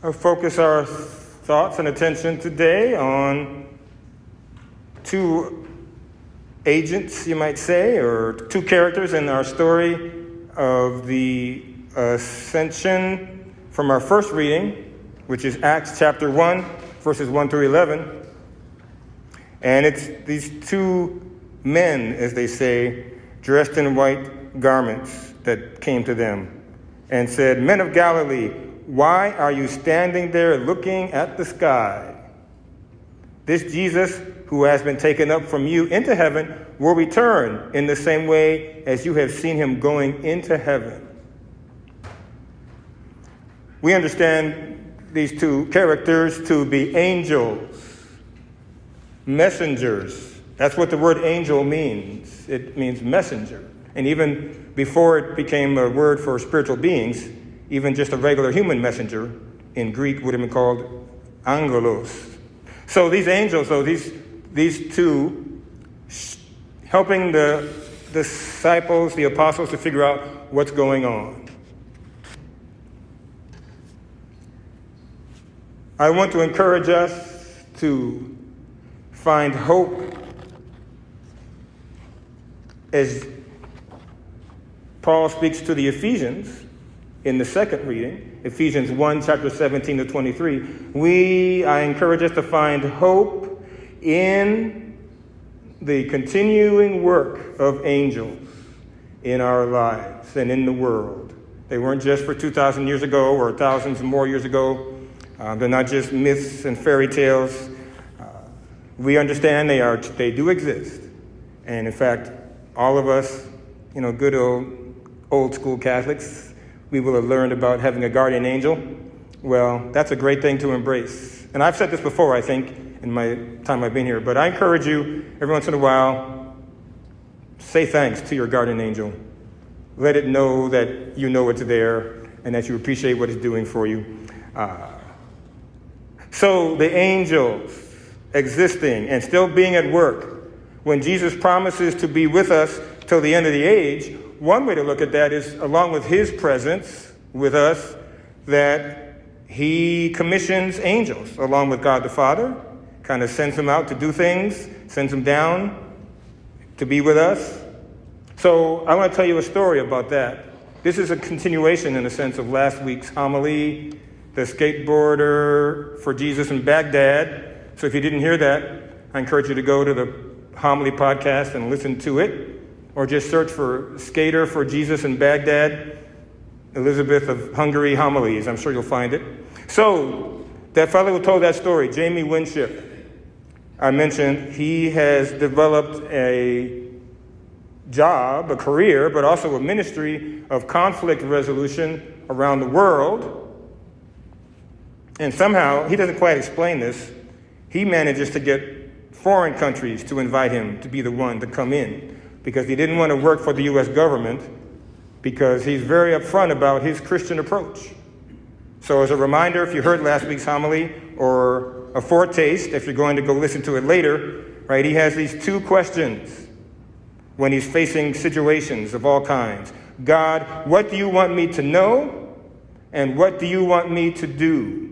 focus our thoughts and attention today on two agents, you might say, or two characters in our story of the Ascension from our first reading, which is Acts chapter 1, verses 1 through 11. And it's these two men, as they say, dressed in white garments that came to them and said, "Men of Galilee, why are you standing there looking at the sky? This Jesus who has been taken up from you into heaven will return in the same way as you have seen him going into heaven." We understand these two characters to be angels, messengers. That's what the word angel means. It means messenger. And even before it became a word for spiritual beings, even just a regular human messenger in Greek would have been called angelos. So these angels, these two, helping the disciples, the apostles, to figure out what's going on. I want to encourage us to find hope as Paul speaks to the Ephesians in the second reading, Ephesians 1, chapter 17 to 23. I encourage us to find hope in the continuing work of angels in our lives and in the world. They weren't just for 2,000 years ago or thousands more years ago. They're not just myths and fairy tales. We understand they do exist. And in fact, all of us, good old school Catholics, we will have learned about having a guardian angel. Well, that's a great thing to embrace. And I've said this before, I think, in my time I've been here, but I encourage you every once in a while, say thanks to your guardian angel. Let it know that you know it's there and that you appreciate what it's doing for you. So the angels existing and still being at work, when Jesus promises to be with us till the end of the age, one way to look at that is, along with his presence with us, that he commissions angels along with God the Father, kind of sends them out to do things, sends them down to be with us. So I want to tell you a story about that. This is a continuation, in a sense, of last week's homily, the skateboarder for Jesus in Baghdad. So if you didn't hear that, I encourage you to go to the homily podcast and listen to it, or just search for Skater for Jesus in Baghdad, Elizabeth of Hungary homilies. I'm sure you'll find it. So that fellow who told that story, Jamie Winship, I mentioned, he has developed a job, a career, but also a ministry of conflict resolution around the world. And somehow, he doesn't quite explain this, he manages to get foreign countries to invite him to be the one to come in, because he didn't want to work for the U.S. government, because he's very upfront about his Christian approach. So as a reminder, if you heard last week's homily, or a foretaste, if you're going to go listen to it later, right, he has these two questions when he's facing situations of all kinds. God, what do you want me to know? And what do you want me to do?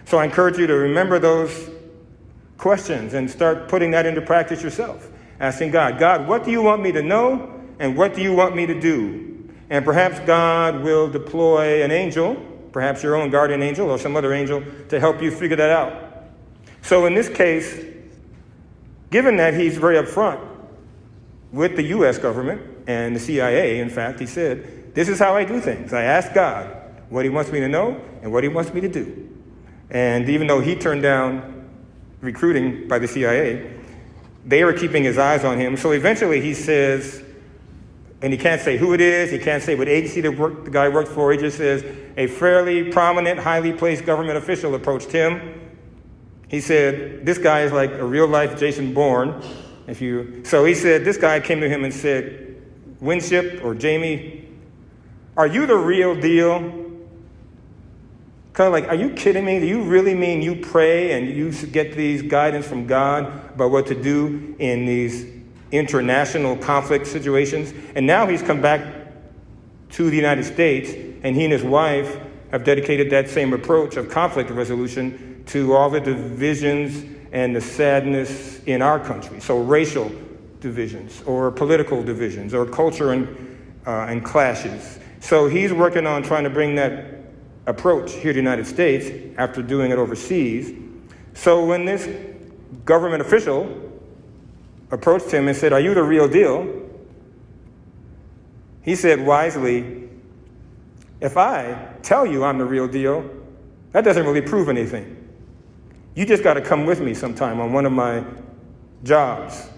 So I encourage you to remember those questions and start putting that into practice yourself. Asking God, what do you want me to know? And what do you want me to do? And perhaps God will deploy an angel, perhaps your own guardian angel or some other angel, to help you figure that out. So in this case, given that he's very upfront with the U.S. government and the CIA, in fact, he said, this is how I do things. I ask God what he wants me to know and what he wants me to do. And even though he turned down recruiting by the CIA, they were keeping his eyes on him. So eventually he says, and he can't say who it is, he can't say what agency the guy worked for, he just says, a fairly prominent, highly placed government official approached him. He said, this guy is like a real-life Jason Bourne. So he said, this guy came to him and said, Winship or Jamie, are you the real deal? Kind of like, are you kidding me? Do you really mean you pray and you get these guidance from God about what to do in these international conflict situations? And now he's come back to the United States, and he and his wife have dedicated that same approach of conflict resolution to all the divisions and the sadness in our country. So racial divisions or political divisions or culture and clashes. So he's working on trying to bring that approach here to the United States after doing it overseas. So when this government official approached him and said, "Are you the real deal?" he said wisely, "If I tell you I'm the real deal, that doesn't really prove anything. You just got to come with me sometime on one of my jobs."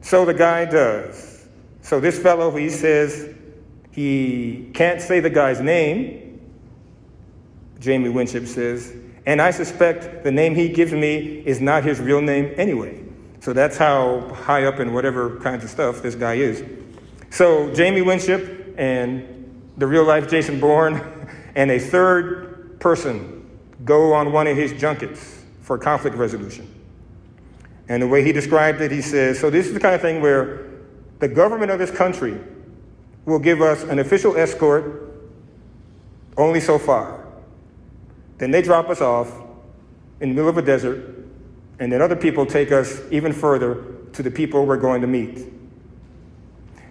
So the guy does. So this fellow, he says he can't say the guy's name, Jamie Winship says, and I suspect the name he gives me is not his real name anyway. So that's how high up in whatever kinds of stuff this guy is. So Jamie Winship and the real-life Jason Bourne and a third person go on one of his junkets for conflict resolution. And the way he described it, he says, so this is the kind of thing where the government of this country will give us an official escort only so far. Then they drop us off in the middle of a desert, and then other people take us even further to the people we're going to meet.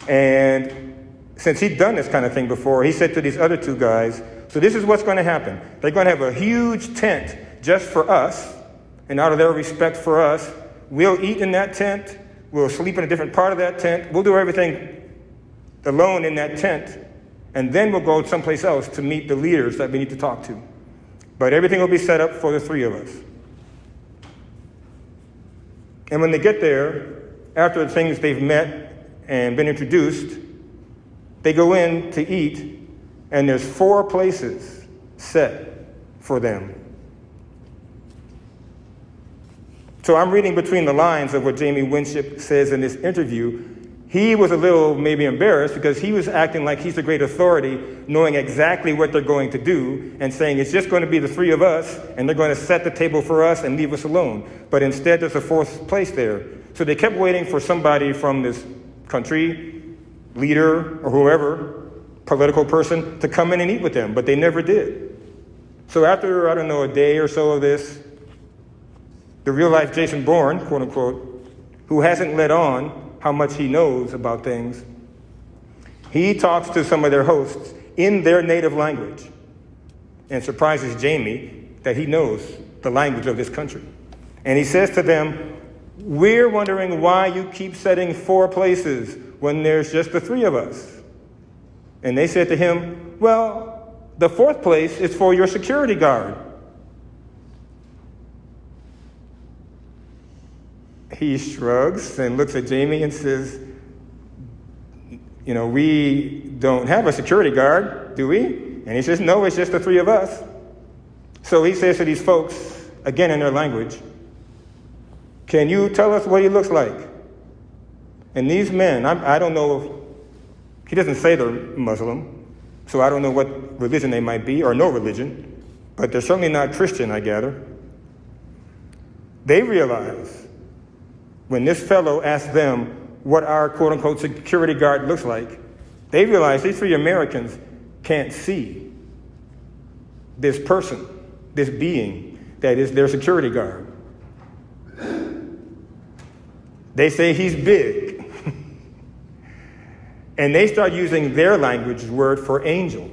And since he'd done this kind of thing before, he said to these other two guys, so this is what's going to happen. They're going to have a huge tent just for us, and out of their respect for us, we'll eat in that tent, we'll sleep in a different part of that tent, we'll do everything alone in that tent, and then we'll go someplace else to meet the leaders that we need to talk to. But everything will be set up for the three of us. And when they get there, after the things they've met and been introduced, they go in to eat, and there's 4 places set for them. So I'm reading between the lines of what Jamie Winship says in this interview. He was a little maybe embarrassed because he was acting like he's the great authority, knowing exactly what they're going to do and saying it's just going to be the 3 of us and they're going to set the table for us and leave us alone. But instead, there's a 4th place there. So they kept waiting for somebody from this country, leader or whoever, political person, to come in and eat with them, but they never did. So after, a day or so of this, the real-life Jason Bourne, quote-unquote, who hasn't let on how much he knows about things, he talks to some of their hosts in their native language and surprises Jamie that he knows the language of this country. And he says to them, we're wondering why you keep setting 4 places when there's just the 3 of us. And they said to him, well, the 4th place is for your security guard. He shrugs and looks at Jamie and says, we don't have a security guard, do we? And he says, no, it's just the 3 of us. So he says to these folks, again in their language, can you tell us what he looks like? And these men, I don't know, he doesn't say they're Muslim, so I don't know what religion they might be, or no religion, but they're certainly not Christian, I gather. They realize when this fellow asked them what our quote-unquote security guard looks like, they realize these 3 Americans can't see this person, this being that is their security guard. They say he's big. And they start using their language word for angel.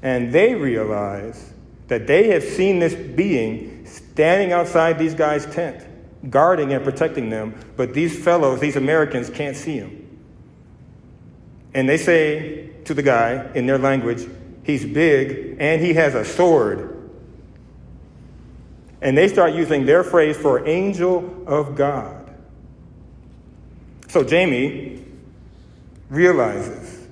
And they realize that they have seen this being standing outside these guys' tent, guarding and protecting them, but these fellows, these Americans, can't see him. And they say to the guy in their language, he's big and he has a sword. And they start using their phrase for angel of God. So Jamie realizes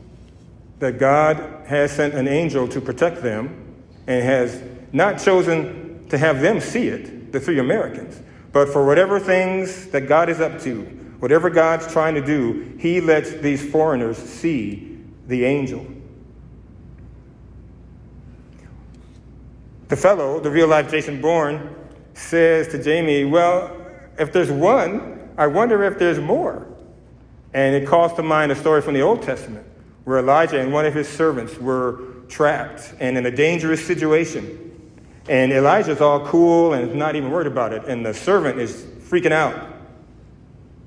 that God has sent an angel to protect them and has not chosen to have them see it, the 3 Americans. But for whatever things that God is up to, whatever God's trying to do, he lets these foreigners see the angel. The fellow, the real-life Jason Bourne, says to Jamie, well, if there's one, I wonder if there's more. And it calls to mind a story from the Old Testament where Elijah and one of his servants were trapped and in a dangerous situation. And Elijah's all cool and not even worried about it. And the servant is freaking out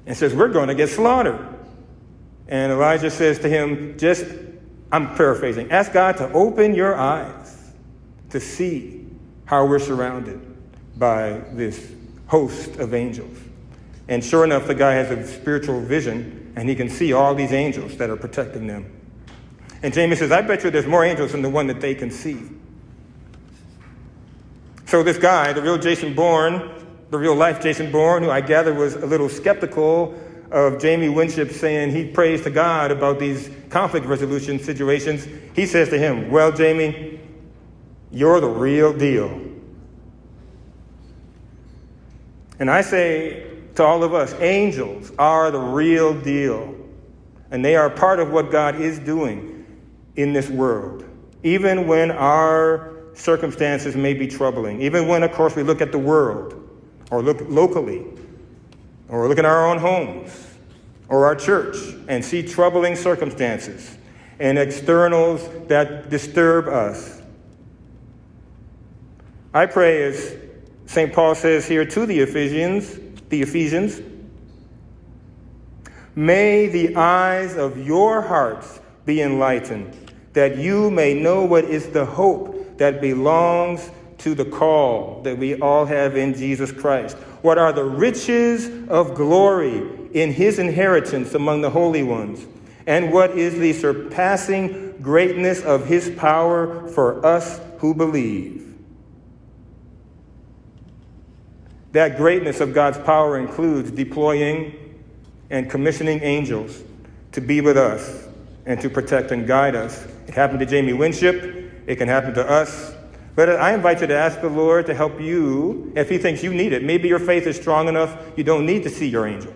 and says, we're going to get slaughtered. And Elijah says to him, I'm paraphrasing, ask God to open your eyes to see how we're surrounded by this host of angels. And sure enough, the guy has a spiritual vision, and he can see all these angels that are protecting them. And Jamie says, I bet you there's more angels than the one that they can see. So this guy, the real Jason Bourne, the real life Jason Bourne, who I gather was a little skeptical of Jamie Winship saying he prays to God about these conflict resolution situations, he says to him, well, Jamie, you're the real deal. And I say to all of us, angels are the real deal. And they are part of what God is doing in this world. Even when our circumstances may be troubling. Even when, of course, we look at the world, or look locally, or look at our own homes, or our church, and see troubling circumstances and externals that disturb us. I pray, as St. Paul says here to the Ephesians, may the eyes of your hearts be enlightened, that you may know what is the hope that belongs to the call that we all have in Jesus Christ. What are the riches of glory in his inheritance among the holy ones? And what is the surpassing greatness of his power for us who believe? That greatness of God's power includes deploying and commissioning angels to be with us and to protect and guide us. It happened to Jamie Winship. It can happen to us. But I invite you to ask the Lord to help you if he thinks you need it. Maybe your faith is strong enough you don't need to see your angel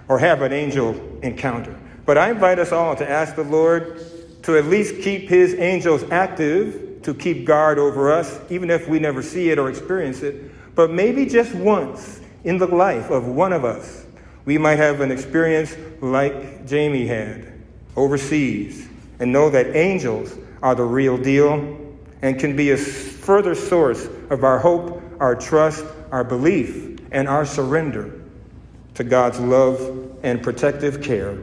or have an angel encounter. But I invite us all to ask the Lord to at least keep his angels active, to keep guard over us, even if we never see it or experience it. But maybe just once in the life of one of us, we might have an experience like Jamie had overseas and know that angels are the real deal and can be a further source of our hope, our trust, our belief, and our surrender to God's love and protective care